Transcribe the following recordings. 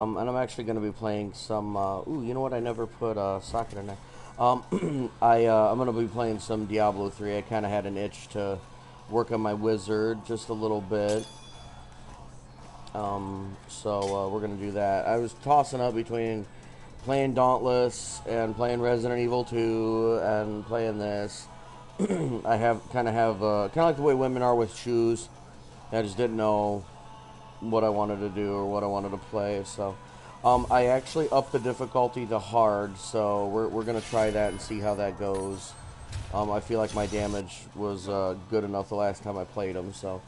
And I'm actually going to be playing some. Ooh, you know what? I never put socket in there. I'm going to be playing some Diablo 3. I kind of had an itch to work on my wizard just a little bit. So we're going to do that. I was tossing up between playing Dauntless and playing Resident Evil 2 and playing this. I have kind of like the way women are with shoes. I just didn't know what I wanted to do or what I wanted to play. So I actually upped the difficulty to hard, so we're going to try that and see how that goes. I feel like my damage was good enough the last time I played him. So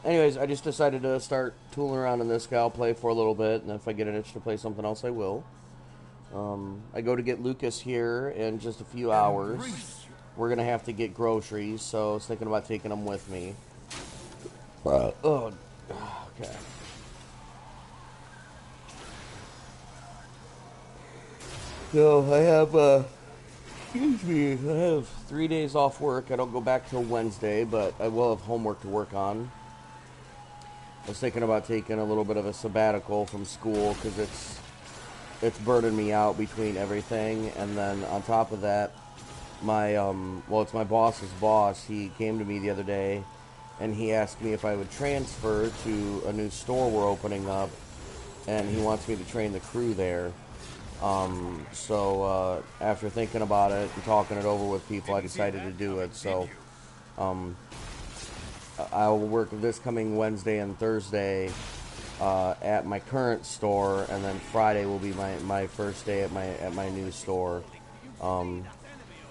anyways, I just decided to start tooling around in this guy. I'll play for a little bit, and if I get an itch to play something else, I will. I go to get Lucas here in just a few hours. We're going to have to get groceries, so I was thinking about taking them with me. Oh, okay. So excuse me, I have 3 days off work. I don't go back till Wednesday, but I will have homework to work on. I was thinking about taking a little bit of a sabbatical from school because it's burning me out between everything, and then on top of that, it's my boss's boss. He came to me the other day, and he asked me if I would transfer to a new store we're opening up, and he wants me to train the crew there. After thinking about it and talking it over with people, I decided to do it. So, I will work this coming Wednesday and Thursday at my current store, and then Friday will be my first day at my new store.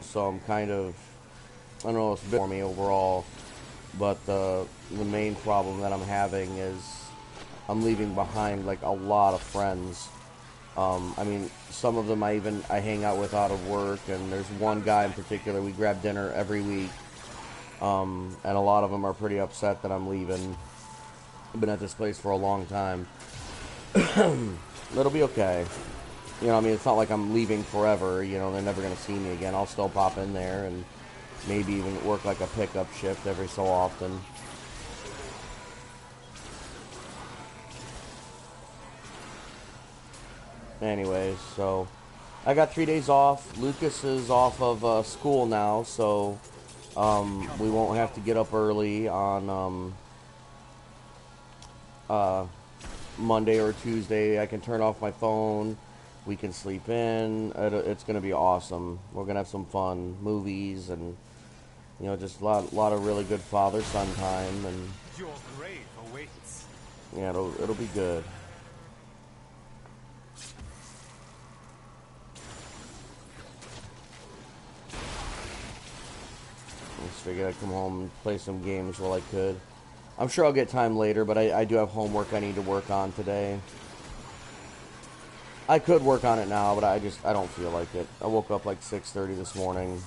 So I'm kind of, I don't know, it's a bit for me overall, but the main problem that I'm having is I'm leaving behind like a lot of friends. I mean, some of them I hang out with out of work, and there's one guy in particular, we grab dinner every week, and a lot of them are pretty upset that I'm leaving. I've been at this place for a long time. It'll be okay. You know, I mean, it's not like I'm leaving forever, you know, they're never going to see me again. I'll still pop in there and maybe even work like a pickup shift every so often. Anyways, so I got 3 days off. Lucas is off of school now, so we won't have to get up early on Monday or Tuesday. I can turn off my phone. We can sleep in. It's going to be awesome. We're going to have some fun movies and, you know, just a lot of really good father-son time. And your grave awaits. Yeah, it'll be good. I just figured I'd come home and play some games while I could. I'm sure I'll get time later, but I do have homework I need to work on today. I could work on it now, but I don't feel like it. I woke up like 6:30 this morning.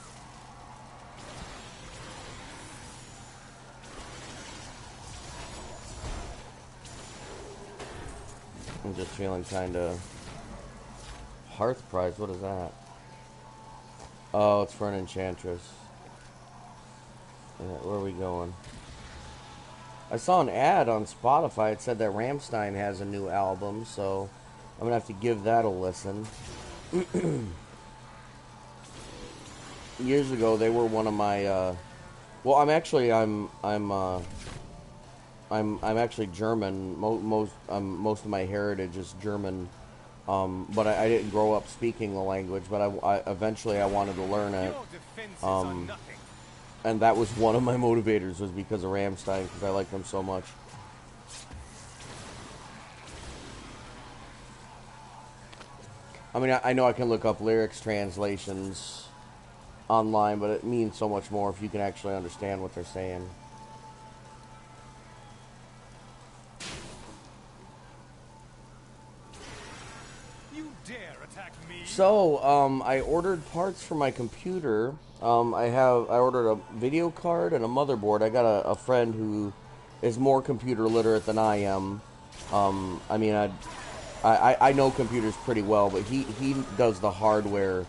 I'm just feeling kind of... Hearth prize, what is that? Oh, it's for an enchantress. Yeah, where are we going? I saw an ad on Spotify. It said that Rammstein has a new album, so I'm gonna have to give that a listen. Years ago, they were one of my. Well, I'm actually German. Most of my heritage is German, but I didn't grow up speaking the language. But I eventually I wanted to learn it. And that was one of my motivators, was because of Rammstein, because I like them so much. I mean, I know I can look up lyrics translations online, but it means so much more if you can actually understand what they're saying. You dare attack me? So, I ordered parts for my computer. I ordered a video card and a motherboard. I got a friend who is more computer literate than I am. I mean, I know computers pretty well, but he does the hardware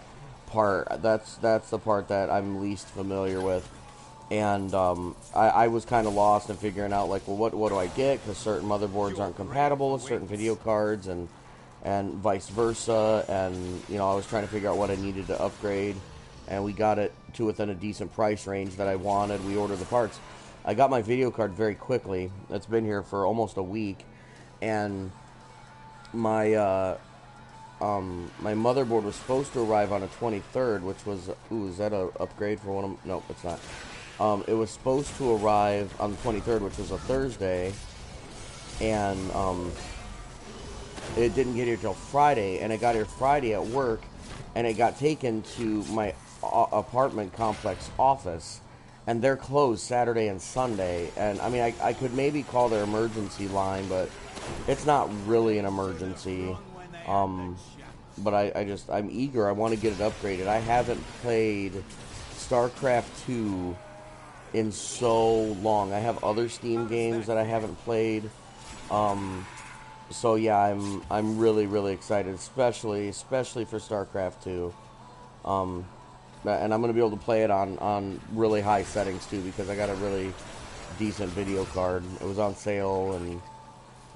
part. That's the part that I'm least familiar with. and I was kind of lost in figuring out like, well, what do I get? Because certain motherboards aren't compatible with certain video cards, and vice versa. And you know, I was trying to figure out what I needed to upgrade, and we got it to within a decent price range that I wanted. We ordered the parts. I got my video card very quickly. It's been here for almost a week, and my my motherboard was supposed to arrive on the 23rd, which was, ooh, is that a upgrade for one of them? No, it's not. It was supposed to arrive on the 23rd, which was a Thursday, and it didn't get here till Friday, and it got here Friday at work, and it got taken to my apartment complex office, and they're closed Saturday and Sunday. And I mean, I could maybe call their emergency line, but it's not really an emergency. But I'm eager. I want to get it upgraded. I haven't played StarCraft 2 in so long. I have other Steam games that I haven't played. So yeah, I'm really excited, especially for StarCraft 2. And I'm going to be able to play it on really high settings too, because I got a really decent video card. It was on sale, and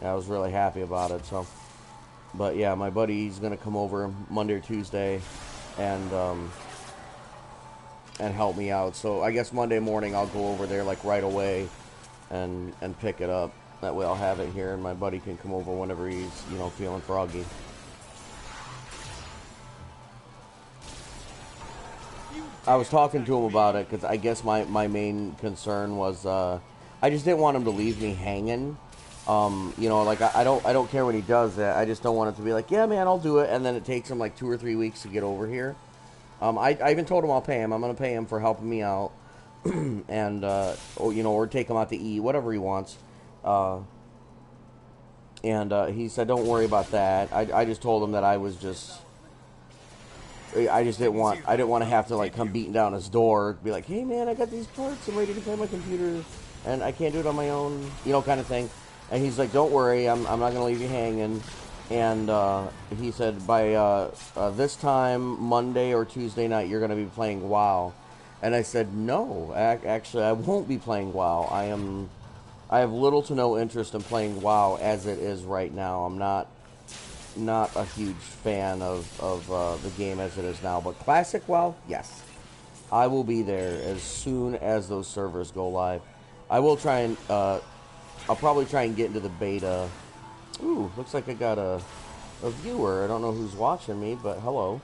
I was really happy about it. So, but yeah, my buddy's going to come over Monday or Tuesday and help me out. So I guess Monday morning I'll go over there like right away and pick it up. That way I'll have it here, and my buddy can come over whenever he's, you know, feeling froggy. I was talking to him about it because I guess my main concern was I just didn't want him to leave me hanging. You know, like I don't care when he does that. I just don't want it to be like, yeah, man, I'll do it, and then it takes him like 2 or 3 weeks to get over here. I even told him I'll pay him. I'm gonna pay him for helping me out, and or, you know, or take him out to eat, whatever he wants. And he said, don't worry about that. I just told him that I just didn't want to have to like come beating down his door, be like, hey man, I got these parts, I'm ready to play my computer, and I can't do it on my own, you know, kind of thing. And he's like, don't worry, I'm not gonna leave you hanging. And he said by this time Monday or Tuesday night you're gonna be playing WoW. And I said, no, actually I won't be playing WoW. I have little to no interest in playing WoW as it is right now. I'm not a huge fan of the game as it is now. But Classic WoW, yes. I will be there as soon as those servers go live. I will try and, I'll probably try and get into the beta. Ooh, looks like I got a viewer. I don't know who's watching me, but hello.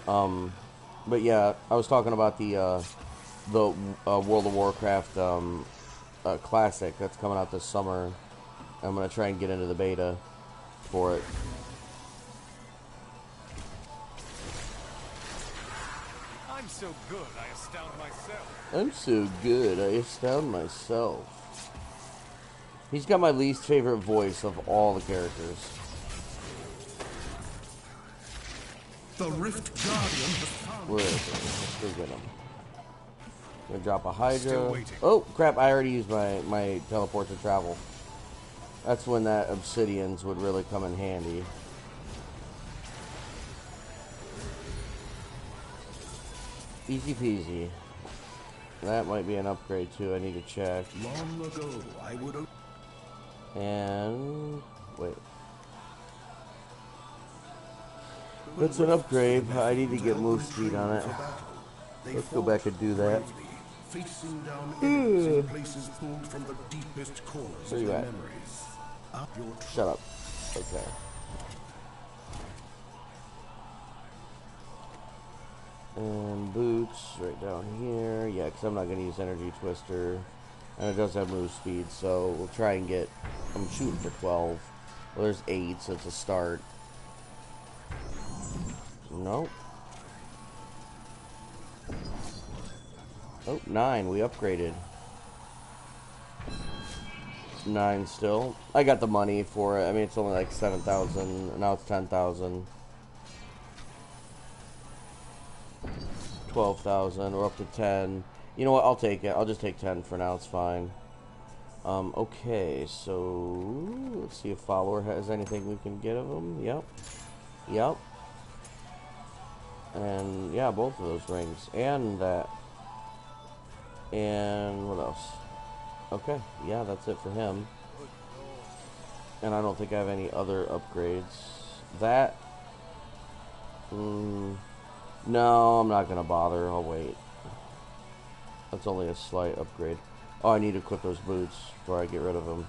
But yeah, I was talking about the World of Warcraft Classic that's coming out this summer. I'm going to try and get into the beta for it. I'm so good, I astound myself. I'm so good, I astound myself. He's got my least favorite voice of all the characters. The Rift Guardian has found. Where is it? Let's go get him. Gonna drop a Hydra. Oh, crap, I already used my teleport to travel. That's when that obsidians would really come in handy. Easy peasy. That might be an upgrade too. I need to check. Long ago, I would have. And wait. That's an upgrade. I need to get move speed on it. Let's go back and do that. Facing down enemies in places pulled from the deepest corners Where of you their at? memories. Up your Shut up. Okay. And boots right down here. Yeah, because I'm not going to use energy twister. And it does have move speed, so we'll try and get... I'm shooting for 12. Well, there's 8, so it's a start. Nope. Oh, 9. We upgraded. 9 still. I got the money for it. I mean, it's only like 7,000. Now it's 10,000. 12,000. We're up to 10. You know what? I'll take it. I'll just take 10 for now. It's fine. Okay, so let's see if follower has anything we can get of him. Yep. Yep. And yeah, both of those rings. And that. And what else? Okay, yeah, that's it for him. And I don't think I have any other upgrades. That... no, I'm not going to bother. I'll wait. That's only a slight upgrade. Oh, I need to equip those boots before I get rid of them.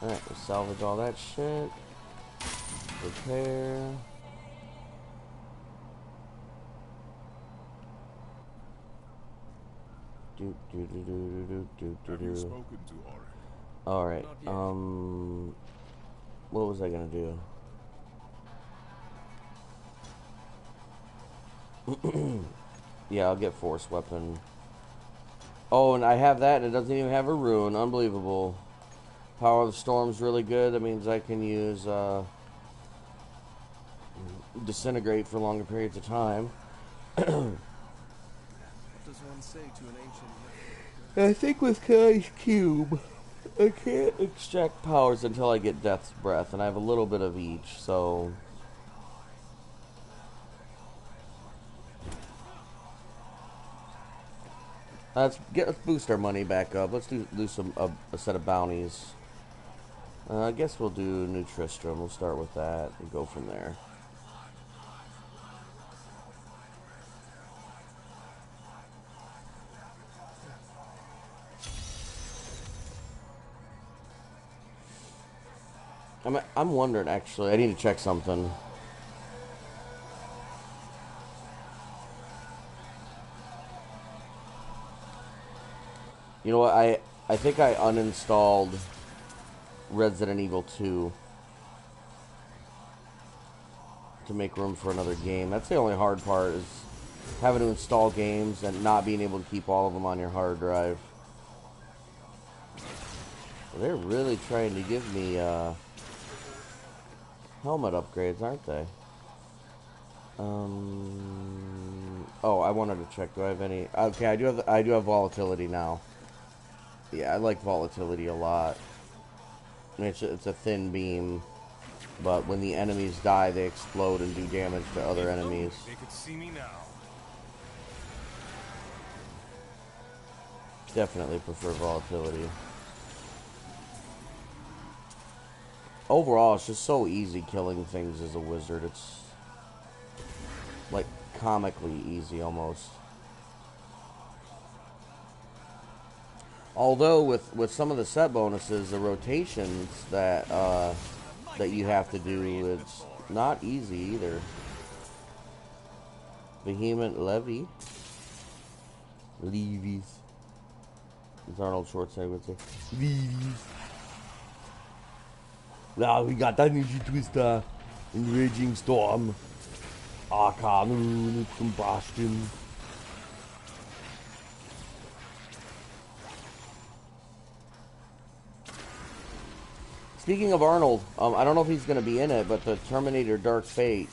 Alright, we'll salvage all that shit. Repair. Have you spoken to Ori? Alright, what was I gonna do? Yeah, I'll get Force Weapon. Oh, and I have that, and it doesn't even have a rune. Unbelievable. Power of the Storm's really good. That means I can use, Disintegrate for longer periods of time. What does one say to an ancient... I think with Kai's Cube, I can't extract powers until I get Death's Breath, and I have a little bit of each, so... Let's boost our money back up. Let's do a set of bounties. I guess we'll do New Tristram. We'll start with that and go from there. I'm wondering, actually, I need to check something. You know what, I think I uninstalled Resident Evil 2 to make room for another game. That's the only hard part, is having to install games and not being able to keep all of them on your hard drive. They're really trying to give me helmet upgrades, aren't they? Oh, I wanted to check. Do I have any? Okay, I do have volatility now. Yeah, I like volatility a lot. It's a thin beam, but when the enemies die, they explode and do damage to other enemies. They could see me now. Definitely prefer volatility. Overall, it's just so easy killing things as a wizard. It's like comically easy almost. Although with some of the set bonuses, the rotations that you have to do, it's not easy either. Vehement Levy. Levies. As Arnold Schwarzenegger would say. Levies. Now we got that Energy Twister. Enraging Storm. Arcane Combustion. Speaking of Arnold, I don't know if he's going to be in it, but the Terminator Dark Fate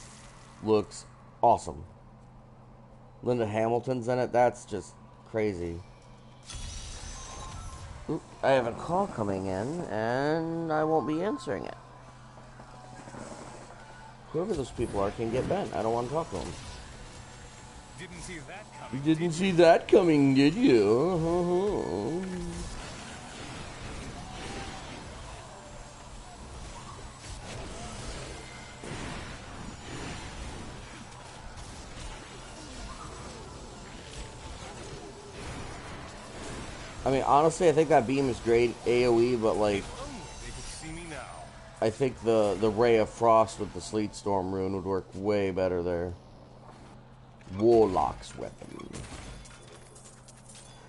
looks awesome. Linda Hamilton's in it. That's just crazy. Oop, I have a call coming in, and I won't be answering it. Whoever those people are can get bent. I don't want to talk to them. Didn't see that coming. You didn't see that coming, did you? I mean, honestly, I think that beam is great AoE, but like, They could see me now. I think the Ray of Frost with the Sleet Storm rune would work way better there. Warlock's weapon.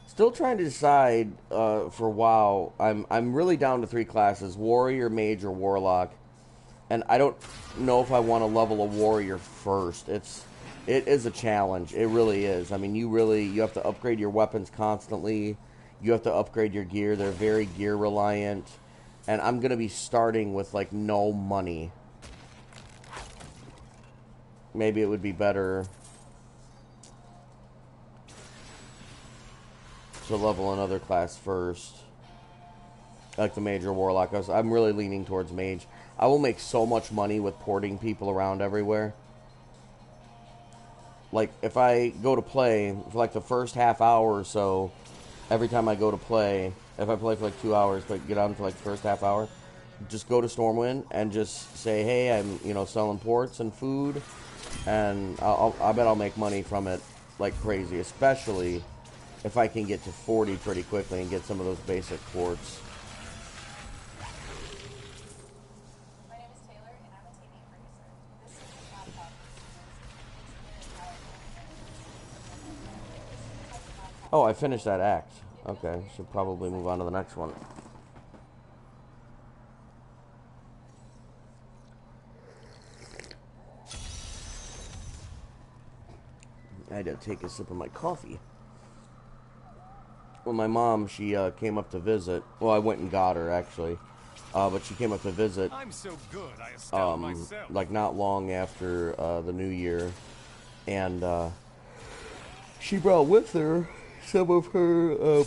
Still trying to decide for WoW. I'm really down to 3 classes: Warrior, Mage, or Warlock. And I don't know if I want to level a Warrior first. It is a challenge. It really is. I mean, you have to upgrade your weapons constantly. You have to upgrade your gear. They're very gear reliant. And I'm going to be starting with, like, no money. Maybe it would be better to level another class first. like the Mage or Warlock. I'm really leaning towards Mage. I will make so much money with porting people around everywhere. Like, if I go to play for like the first half hour or so, every time I go to play, if I play for like 2 hours, but get on for like the first half hour, just go to Stormwind and just say, hey, I'm, you know, selling ports and food, and I bet I'll make money from it like crazy, especially if I can get to 40 pretty quickly and get some of those basic ports. My name is Taylor, and I'm a TV producer. This is the podcast. Oh, I finished that act. Okay, should probably move on to the next one. I had to take a sip of my coffee. Well, my mom, she came up to visit. Well, I went and got her, actually. But she came up to visit, I'm so good, I astound myself. like, not long after the New Year. And she brought with her some of her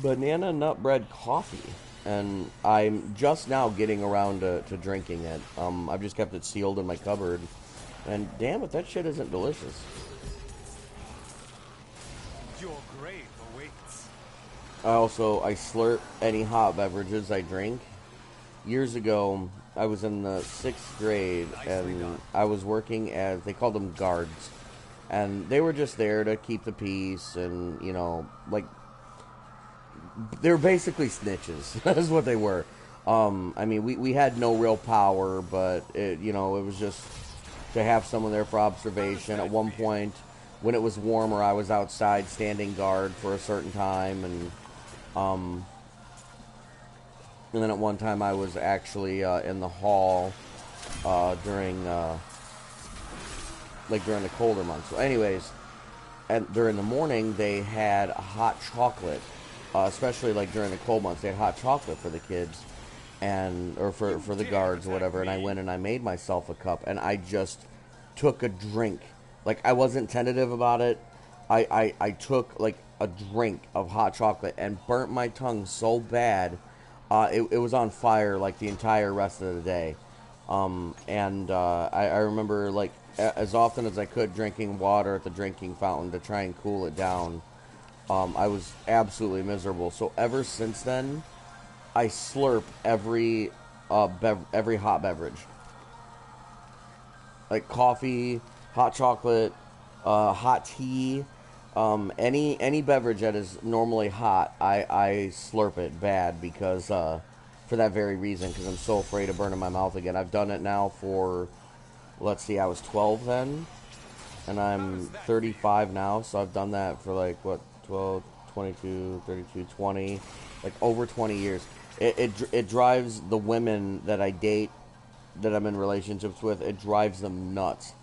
banana nut bread coffee. And I'm just now getting around to drinking it. I've just kept it sealed in my cupboard. And damn it, that shit isn't delicious. Your grave awaits. I slurp any hot beverages I drink. Years ago, I was in the 6th grade, and I was working as, they called them guards. And they were just there to keep the peace, and, you know, like, they were basically snitches. That's what they were. I mean, we had no real power, but, it was just to have someone there for observation. At one point, when it was warmer, I was outside standing guard for a certain time, and then at one time I was actually in the hall during the colder months. So anyways, and during the morning they had hot chocolate, especially like during the cold months. They had hot chocolate for the kids, or for the guards or whatever. And I went and I made myself a cup, and I just took a drink. Like, I wasn't tentative about it. I took like a drink of hot chocolate and burnt my tongue so bad. It was on fire like the entire rest of the day. I remember, like, as often as I could, drinking water at the drinking fountain to try and cool it down. I was absolutely miserable. So ever since then, I slurp every hot beverage. Like coffee, hot chocolate, hot tea, any beverage that is normally hot, I slurp it bad because for that very reason, because I'm so afraid of burning my mouth again. I've done it now for, let's see, I was 12 then, and I'm 35 now, so I've done that for like, what, 12, 22, 32, 20, like over 20 years. It drives the women that I date, that I'm in relationships with, it drives them nuts.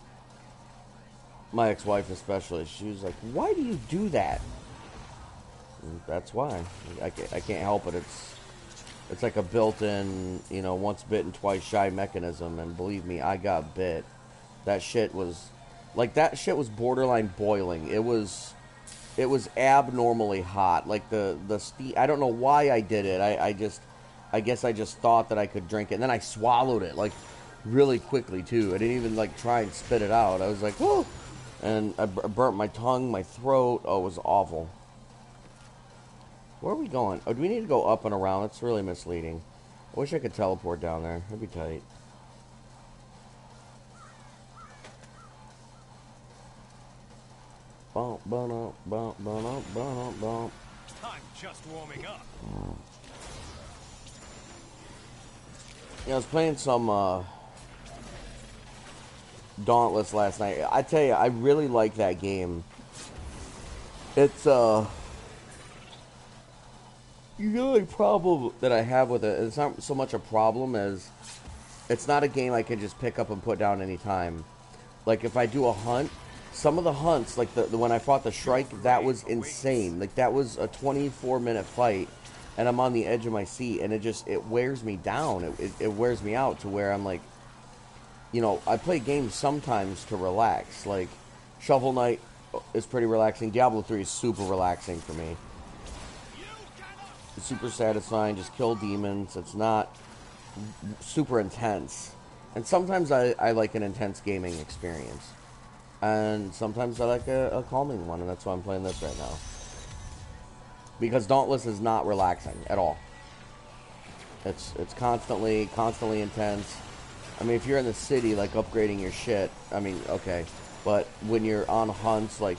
My ex-wife especially. She was like, why do you do that? And that's why. I can't help it. It's like a built-in, once bitten, twice shy mechanism. And believe me, I got bit. That shit was borderline boiling. It was abnormally hot. Like the steam. I don't know why I did it. I guess I just thought that I could drink it. And then I swallowed it, like, really quickly, too. I didn't even, like, try and spit it out. I was like, whoa! And I burnt my tongue, my throat. Oh, it was awful. Where are we going? Oh, do we need to go up and around? It's really misleading. I wish I could teleport down there. That'd be tight. Bump, bump, bump, bump, bump, bump. I'm just warming up. Yeah, I was playing some Dauntless last night. I tell you, I really like that game. It's the only problem that I have with it, it's not so much a problem as it's not a game I can just pick up and put down anytime. Like, if I do a hunt, some of the hunts, like the when I fought the Shrike, that was insane. Like, that was a 24-minute fight, and I'm on the edge of my seat, and it wears me down. It wears me out to where I'm like, I play games sometimes to relax. Like, Shovel Knight is pretty relaxing. Diablo 3 is super relaxing for me. super satisfying. Just kill demons. It's not super intense. And sometimes I like an intense gaming experience. And sometimes I like a calming one, and that's why I'm playing this right now. Because Dauntless is not relaxing at all. It's constantly intense. I mean, if you're in the city, like, upgrading your shit, I mean, okay. But when you're on hunts, like,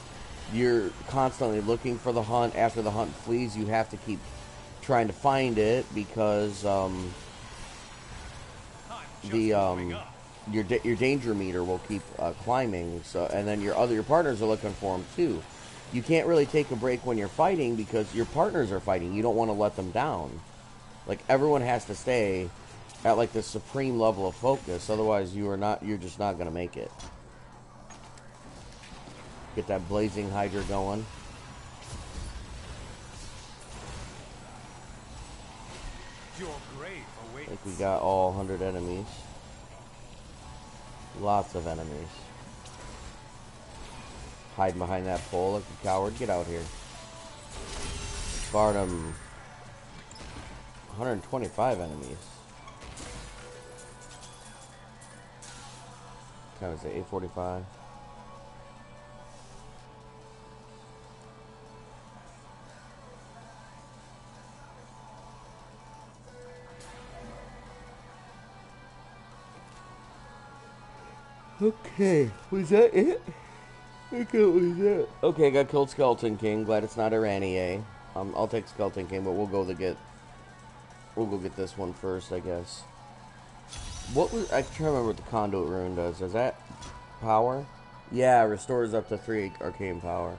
you're constantly looking for the hunt. After the hunt flees, you have to keep trying to find it because, your danger meter will keep climbing. So, and then your partners are looking for them, too. You can't really take a break when you're fighting because your partners are fighting. You don't want to let them down. Like, everyone has to stay at, like, the supreme level of focus. Otherwise, you're just not going to make it. Get that blazing Hydra going. Your grave I awaits. think we got all 100 enemies. Lots of enemies. Hide behind that pole like a coward. Get out here. Bardom. 125 enemies. What was it? 845. Okay, was that it? I think it was it. Okay, got killed Skeleton King. Glad it's not Iranier. I'll take Skeleton King, but we'll go get this one first, I guess. What was I can't remember what the Conduit Rune does. Is that power? Yeah, restores up to 3 arcane power.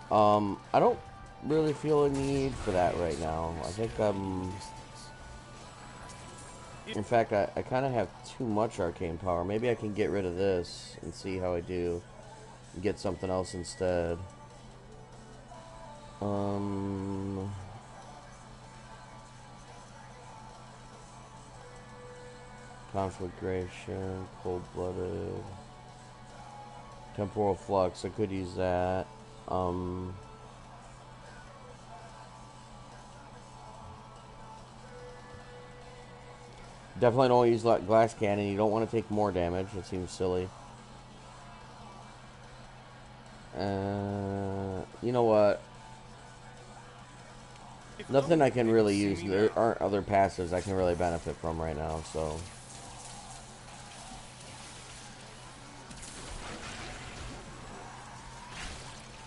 I don't really feel a need for that right now. I think in fact, I kind of have too much arcane power. Maybe I can get rid of this and see how I do. And get something else instead. Conflagration, cold-blooded, temporal flux. I could use that. Definitely don't use glass cannon. You don't want to take more damage. It seems silly. You know what? Nothing I can really use. There aren't other passives I can really benefit from right now, so.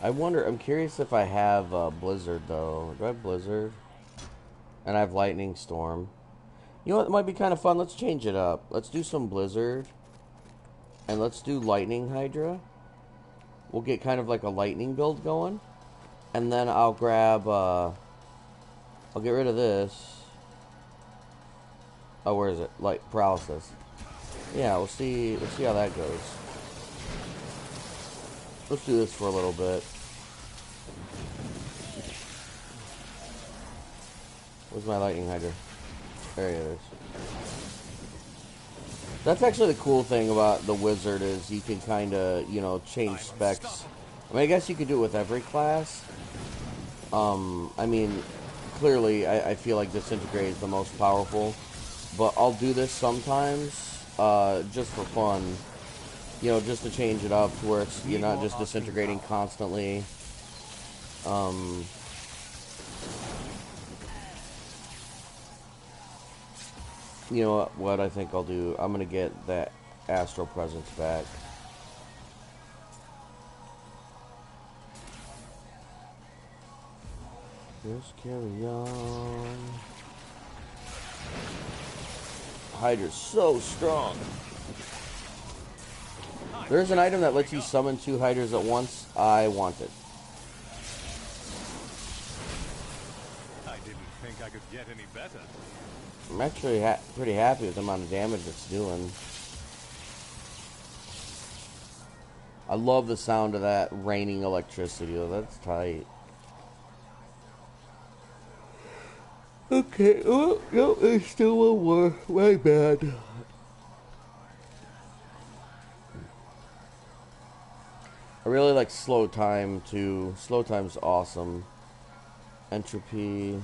I wonder, I'm curious if I have Blizzard, though. Do I have Blizzard? And I have Lightning Storm. You know what? It might be kind of fun. Let's change it up. Let's do some Blizzard. And let's do Lightning Hydra. We'll get kind of like a lightning build going. And then I'll grab, I'll get rid of this. Oh, where is it? Light paralysis. Yeah, we'll see how that goes. Let's do this for a little bit. Where's my lightning hydra? There it is. That's actually the cool thing about the wizard is you can kind of, you know, change specs. I mean, I guess you could do it with every class. I mean, clearly, I feel like Disintegrate is the most powerful. But I'll do this sometimes, just for fun. You know, just to change it up to where it's, you're not just disintegrating constantly. You know what I think I'll do? I'm going to get that Astral Presence back. Just carry on. Hydra's so strong. There's an item that lets you summon 2 Hydras at once. I want it. I didn't think I could get any better. I'm actually pretty happy with the amount of damage it's doing. I love the sound of that raining electricity, though. That's tight. Okay, oh, no, there's still one more. My bad. I really like slow time too. Slow time's awesome. Entropy.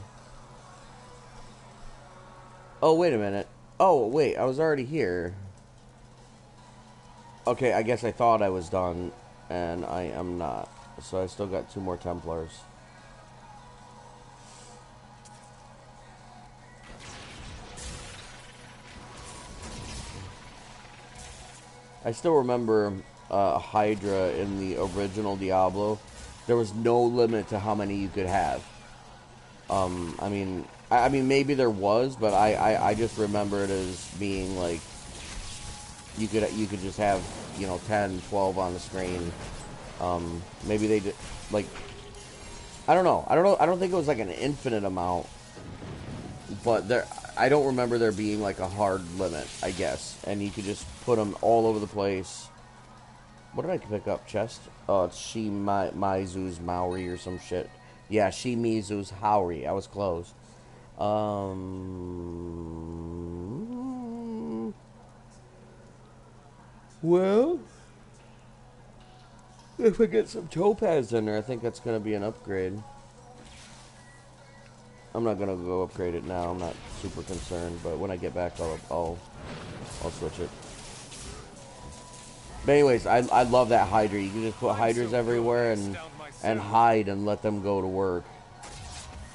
Oh, wait a minute. Oh, wait, I was already here. Okay, I guess I thought I was done, and I am not. So I still got 2 more Templars. I still remember Hydra in the original Diablo. There was no limit to how many you could have. I mean, maybe there was, but I just remember it as being like you could just have 10, 12 on the screen. Maybe they did like I don't know. I don't think it was like an infinite amount, but I don't remember there being like a hard limit, I guess. And you could just put them all over the place. What did I pick up? Chest? Oh, it's Mizu's Maori or some shit. Yeah, Mizu's Haori. I was close. Well, if I get some topaz in there, I think that's going to be an upgrade. I'm not going to go upgrade it now. I'm not super concerned, but when I get back, I'll switch it. But anyways, I love that Hydra. You can just put Hydras everywhere and hide and let them go to work.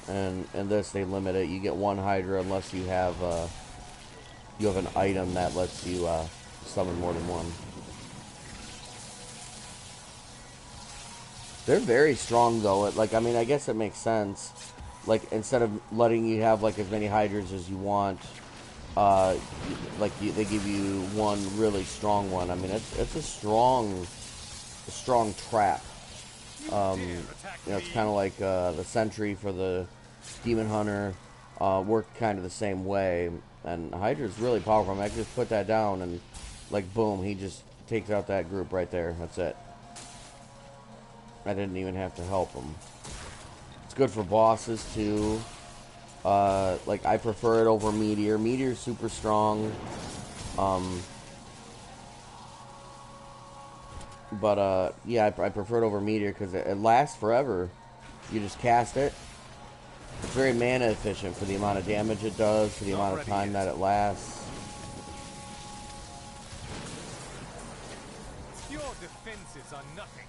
And this, they limit it. You get 1 Hydra unless you have an item that lets you summon more than 1. They're very strong though. I mean, I guess it makes sense. Like, instead of letting you have like as many Hydras as you want, they give you 1 really strong one. I mean, it's a strong trap. It's kind of like the Sentry for the Demon Hunter work kind of the same way. And Hydra's really powerful. I mean, I can just put that down and, like, boom, he just takes out that group right there. That's it. I didn't even have to help him. It's good for bosses, too. Like, I prefer it over Meteor. Meteor's super strong. Yeah, I prefer it over Meteor because it lasts forever. You just cast it. It's very mana efficient for the amount of damage it does, for the amount of time that it lasts. Your defenses are nothing.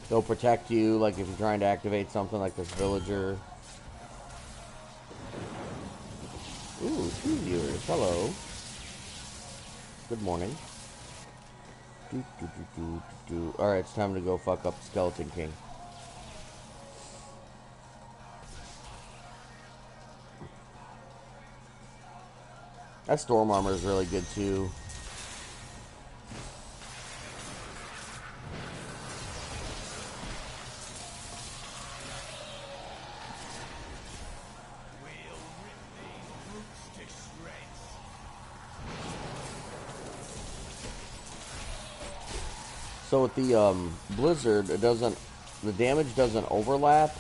They'll protect you, like if you're trying to activate something like this villager. Ooh, 2 viewers. Hello. Good morning. Alright, it's time to go fuck up the Skeleton King. That storm armor is really good too. So with the blizzard, the damage doesn't overlap.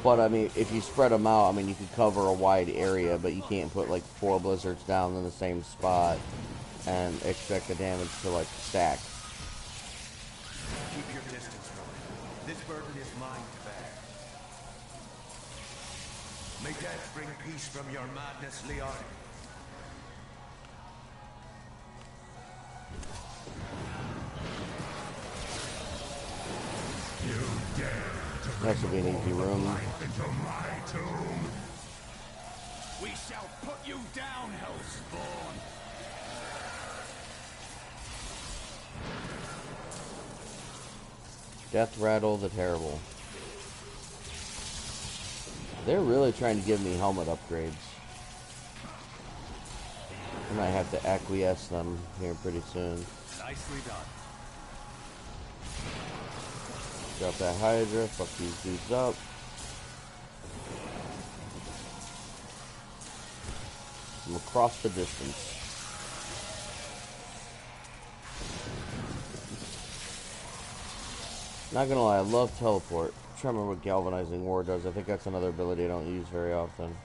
But I mean, if you spread them out, I mean, you could cover a wide area, but you can't put like 4 blizzards down in the same spot and expect the damage to like stack. Keep your distance from it. This burden is mine to bear. May death bring peace from your madness, Leon. That should be an easy room. We shall put you down, Hellspawn. Death Rattle the Terrible. They're really trying to give me helmet upgrades. I might have to acquiesce them here pretty soon. Nicely done. Drop that Hydra, fuck these dudes up. From across the distance. Not gonna lie, I love teleport. I'm trying to remember what Galvanizing War does. I think that's another ability I don't use very often.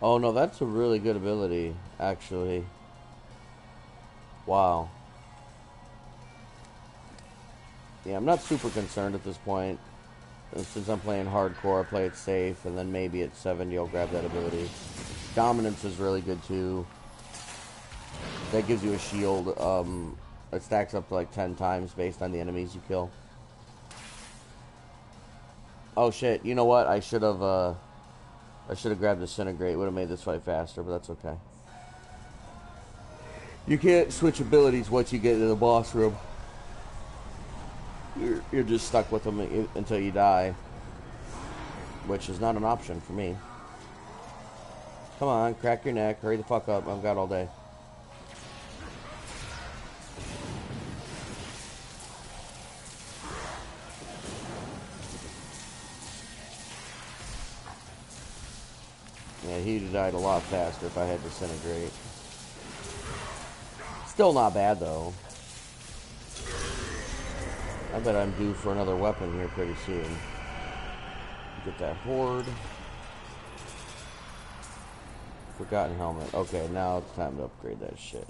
Oh no, that's a really good ability, actually. Wow. Yeah, I'm not super concerned at this point. Since I'm playing hardcore, I play it safe, and then maybe at 70 I'll grab that ability. Dominance is really good too. That gives you a shield. It stacks up to like 10 times based on the enemies you kill. Oh shit! You know what? I should have grabbed Disintegrate. Would have made this fight faster, but that's okay. You can't switch abilities once you get into the boss room. You're just stuck with them until you die, which is not an option for me. Come on, crack your neck. Hurry the fuck up. I've got all day. Yeah, he'd have died a lot faster if I had Disintegrate. Still not bad, though. I bet I'm due for another weapon here pretty soon. Get that Horde. Forgotten Helmet. Okay, now it's time to upgrade that shit.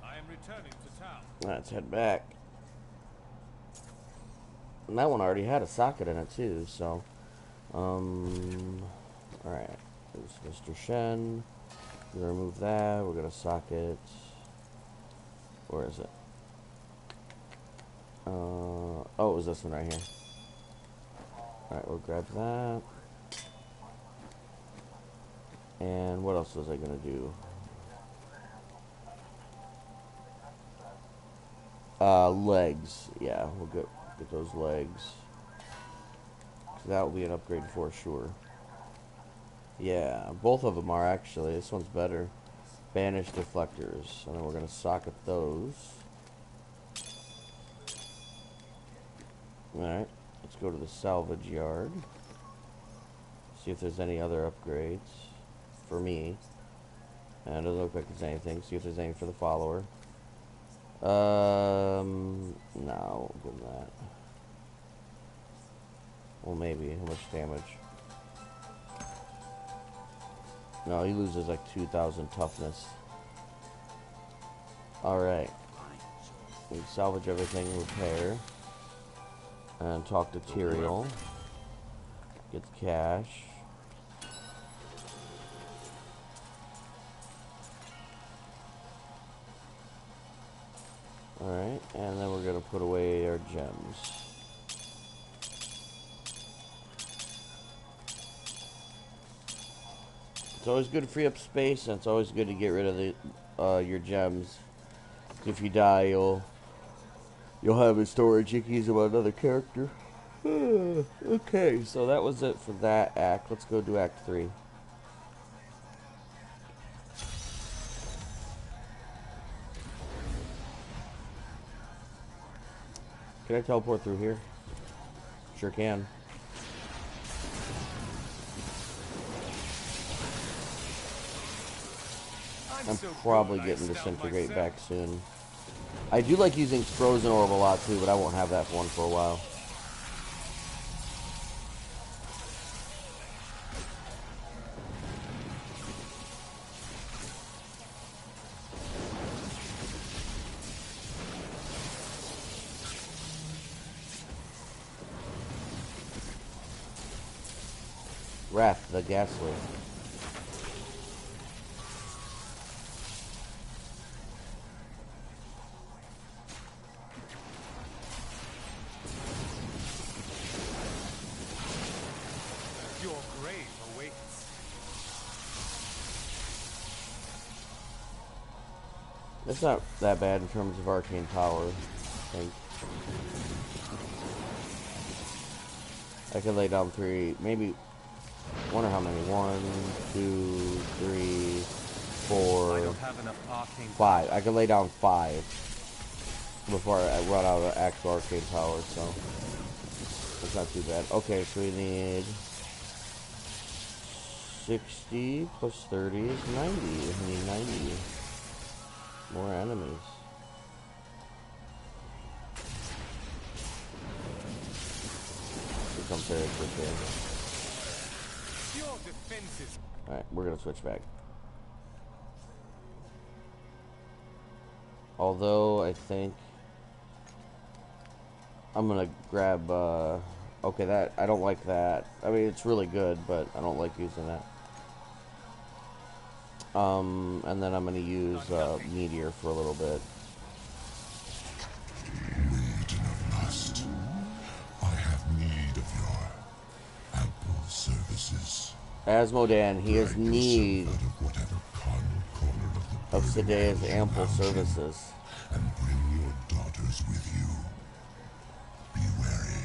I am returning to town. Let's head back. And that one already had a socket in it, too, so... Alright. There's Mr. Shen. We're gonna remove that. We're gonna socket... Where is it? Oh, it was this one right here. Alright, we'll grab that. And what else was I gonna do? Legs. Yeah, we'll get those legs. So that will be an upgrade for sure. Yeah, both of them are actually. This one's better. Banish deflectors. And then we're gonna socket those. Alright, let's go to the salvage yard. See if there's any other upgrades for me. And it doesn't look like there's anything. See if there's anything for the follower. No, we'll give him that. Well, maybe. How much damage? No, he loses like 2,000 toughness. Alright. We salvage everything, repair. And talk to Tyrael. Get the cash. Alright, and then we're going to put away our gems. It's always good to free up space, and it's always good to get rid of the your gems. If you die, you'll have in storage. You can use them on another character. Okay, so that was it for that act. Let's go do Act 3. Can I teleport through here? Sure can. I'm probably getting Disintegrate back soon. I do like using Frozen Orb a lot too, but I won't have that one for a while. Wrath, the Ghastly. Your grave awaits. It's not that bad in terms of arcane power, I think. I can lay down 3, maybe, wonder how many, 1, 2, 3, 4, I don't have enough arcane 5. I can lay down 5 before I run out of actual arcane power, so it's not too bad. Okay, so we need 60 plus 30 is 90. We need 90 more enemies. Become very quick here. Your defenses. Alright, we're gonna switch back. Although I think I'm gonna grab, okay, that, I don't like that. I mean, it's really good, but I don't like using that. And then I'm gonna use, Meteor for a little bit. Maiden of lust, I have need of your ample services. Asmodan, he I has do need serve out of whatever carnal corner of the of burning Sadea's hells you ample lounge in, services. and bring your daughters with you. Be wary.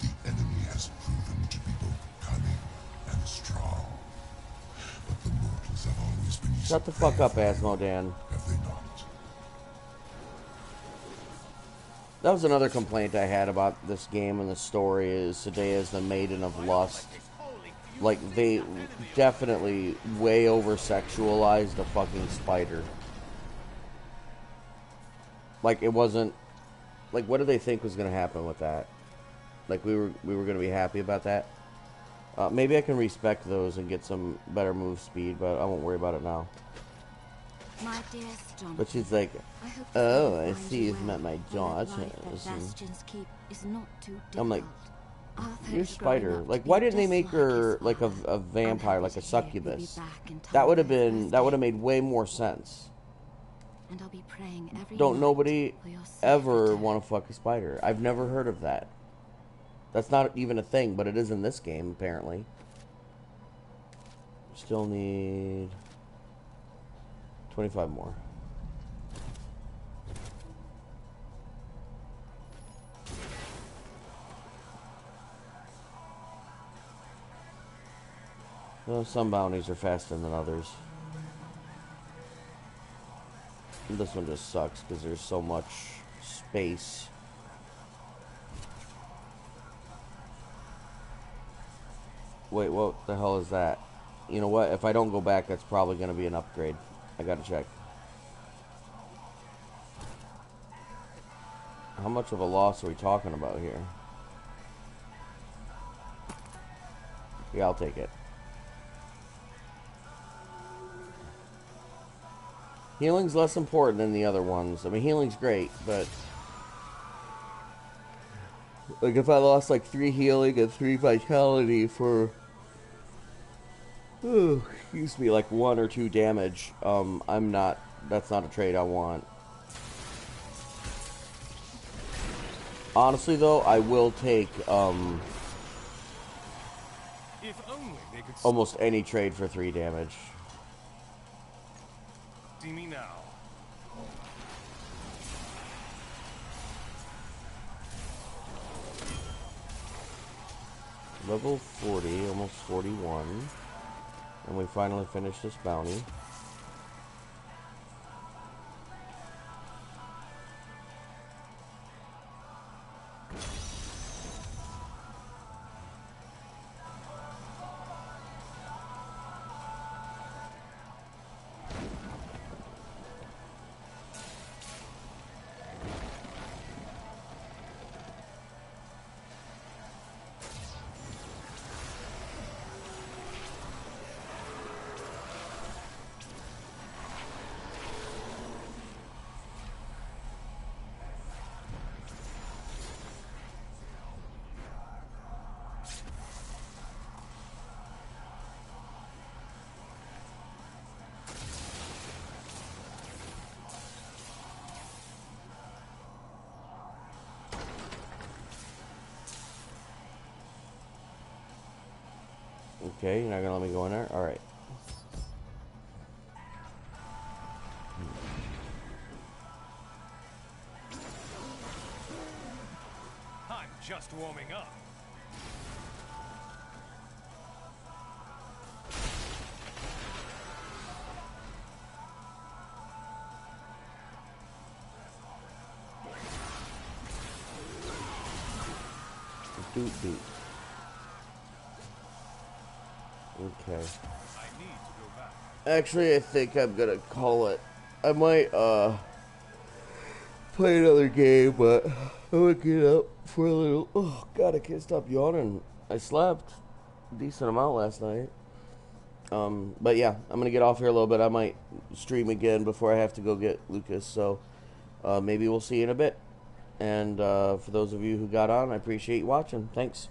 The enemy has proven to be both cunning and strong. But the mortals have always been easy Shut the fuck prey up, for you, Asmodan. have they not? That was another complaint I had about this game and the story is Sadea is the Maiden of Lust. Like, they definitely way over-sexualized a fucking spider. Like, it wasn't... Like, what did they think was going to happen with that? Like, we were going to be happy about that? Maybe I can respec those and get some better move speed, but I won't worry about it now. My dearest Jonathan, But she's like, oh, I see you've met my daughters. I'm like, you're Spider. Like, why didn't they make her like a vampire, like a succubus? That would have made way more sense. And I'll be praying every Don't night nobody for your safe ever return. want to fuck a spider. I've never heard of that. That's not even a thing, but it is in this game, apparently. Still need 25 more. Well, some bounties are faster than others. This one just sucks because there's so much space. Wait, what the hell is that? You know what? If I don't go back, that's probably going to be an upgrade. I gotta check. How much of a loss are we talking about here? Yeah, I'll take it. Healing's less important than the other ones. I mean, healing's great, but... Like, if I lost, like, 3 healing and 3 vitality for... Oh, excuse me, like 1 or 2 damage, I'm not... That's not a trade I want. Honestly, though, I will take, If only they could almost any trade for 3 damage. see me now. Level 40, almost 41. And we finally finished this bounty. Okay, you're not gonna let me go in there? Alright. I'm just warming up. Doot doot. Okay. I need to go back. Actually, I think I'm gonna call it. I might, play another game, but I'm gonna get up for a little. Oh, God, I can't stop yawning. I slept a decent amount last night. But yeah, I'm gonna get off here a little bit. I might stream again before I have to go get Lucas, so maybe we'll see you in a bit. And for those of you who got on, I appreciate you watching. Thanks.